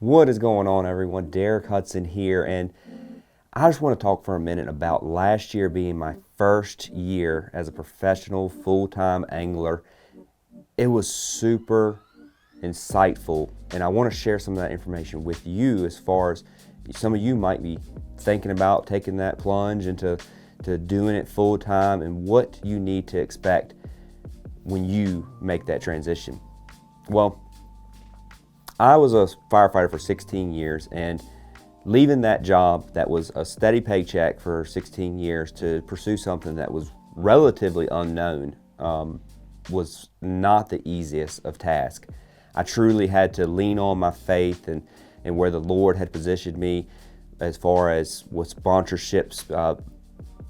What is going on, everyone? Derik Hudson here, and I just want to talk for a minute about last year being my first year as a professional full-time angler. It was super insightful, and I want to share some of that information with you as far as some of you might be thinking about taking that plunge into doing it full-time and what you need to expect when you make that transition. Well, I was a firefighter for 16 years, and leaving that job that was a steady paycheck for 16 years to pursue something that was relatively unknown was not the easiest of tasks. I truly had to lean on my faith and where the Lord had positioned me as far as with sponsorships,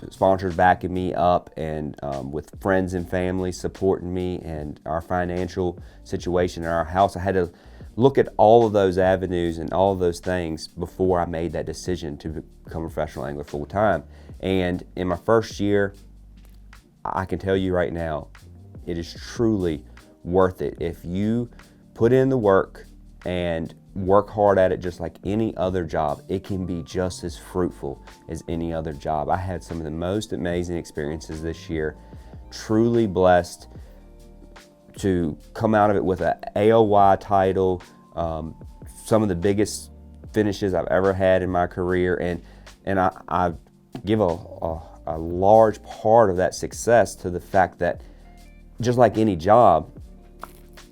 sponsors backing me up, and with friends and family supporting me, and our financial situation in our house. I had to look at all of those avenues and all of those things before I made that decision to become a professional angler full time. And in my first year, I can tell you right now, it is truly worth it. If you put in the work and work hard at it just like any other job, it can be just as fruitful as any other job. I had some of the most amazing experiences this year, truly blessed to come out of it with an AOY title, some of the biggest finishes I've ever had in my career, and I give a large part of that success to the fact that just like any job,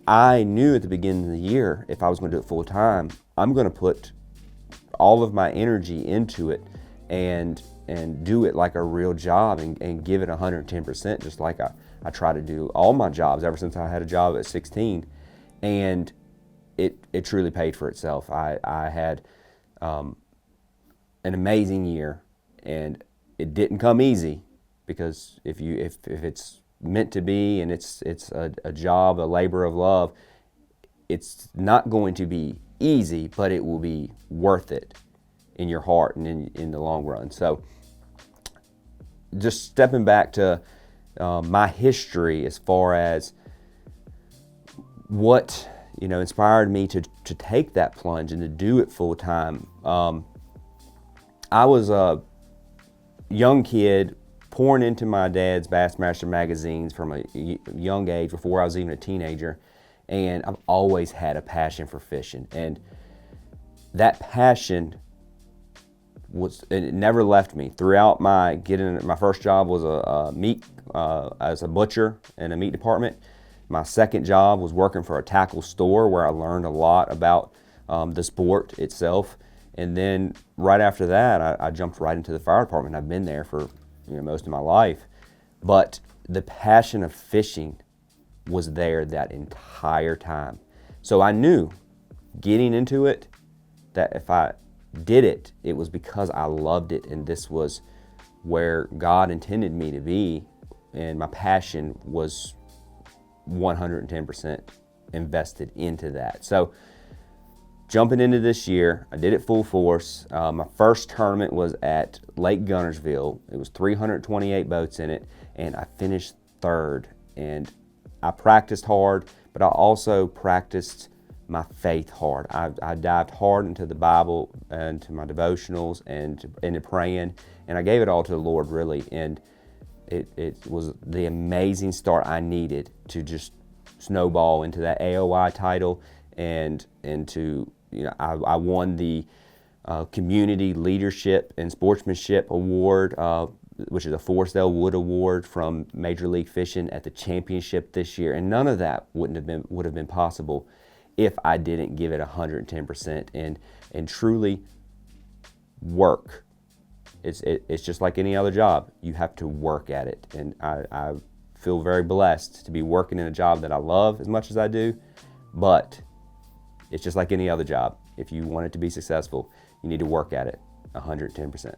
I knew at the beginning of the year if I was going to do it full time, I'm going to put all of my energy into it and do it like a real job and give it 110%, just like I try to do all my jobs ever since I had a job at 16, and it truly paid for itself. I had an amazing year, and it didn't come easy, because if it's meant to be and it's a job, a labor of love, it's not going to be easy, but it will be worth it in your heart and in the long run. So just stepping back to my history as far as what inspired me to take that plunge and to do it full time. I was a young kid pouring into my dad's Bassmaster magazines from a young age, before I was even a teenager, and I've always had a passion for fishing, and that passion it never left me. Throughout my first job was a meat as a butcher in a meat department. My second job was working for a tackle store, where I learned a lot about the sport itself. And then right after that, I jumped right into the fire department. I've been there for most of my life, but the passion of fishing was there that entire time. So I knew getting into it that if I did it, it was because I loved it, and this was where God intended me to be, and my passion was 110% invested into that. So jumping into this year, I did it full force. My first tournament was at Lake Guntersville. It was 328 boats in it, and I finished third. And I practiced hard, but I also practiced my faith hard. I dived hard into the Bible and to my devotionals and into praying, and I gave it all to the Lord, really. And it was the amazing start I needed to just snowball into that AOY title, and to I won the Community Leadership and Sportsmanship Award, which is a Forrest Award from Major League Fishing at the championship this year, and none of that would have been possible if I didn't give it 110% and truly work. It's just like any other job. You have to work at it, and I feel very blessed to be working in a job that I love as much as I do, but it's just like any other job. If you want it to be successful, you need to work at it 110%.